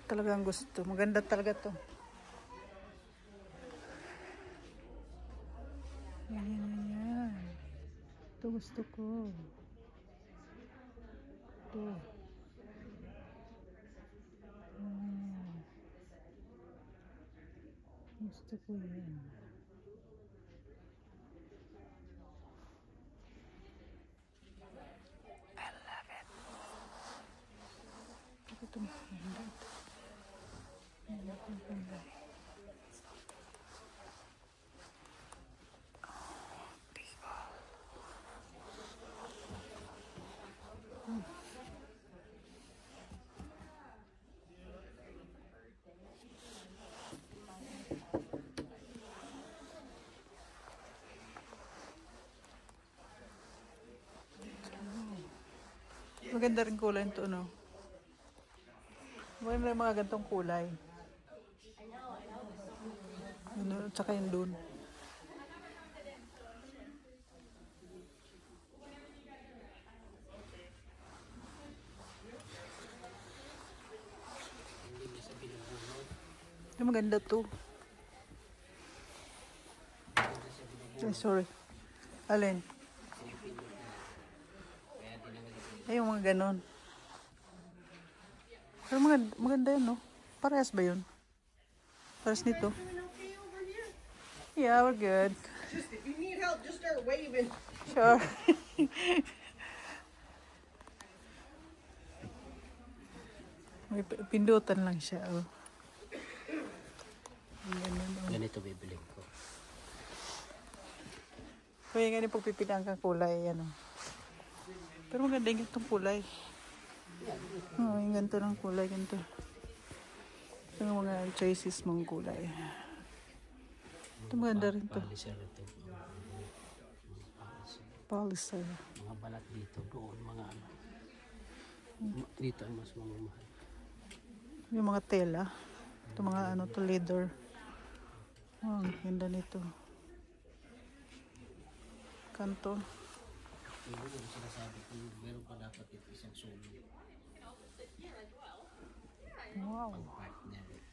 Talagang gusto. Maganda talaga to. Yan. Ito gusto ko. Ito. Gusto ko yan. I love it. Ito maganda. Maganda rin kulay ito, no? Maganda rin mga gantong kulay. Ano, tsaka yung dun. Ito maganda to. Ay, sorry. Alin? Ay, yung mga ganon. Pero maganda yun, no? Parehas ba yun? Parehas nito? Yeah, we're good. Just if you need help, just start waving. Sure. May pindutan lang siya, oh. Ganun, oh. Ganito bibiling ko. Kaya nga yung pagpipilihan kang kulay, ano. Pero maganda yung ganitong kulay. Oo, yung ganito ng kulay, ganito. Ito yung mga choices mong kulay. Ito maganda rin to. Polisher ito. Polisher. Mga balat dito, doon, mga ano. Dito ang mas mamamahal. Yung mga tela. Ito mga ano to, leather. Oh, ang ganda nito. Kanto. Hindi ko sinasabi kung meron pa dapat ito isang solo. Wow. Pag-partner.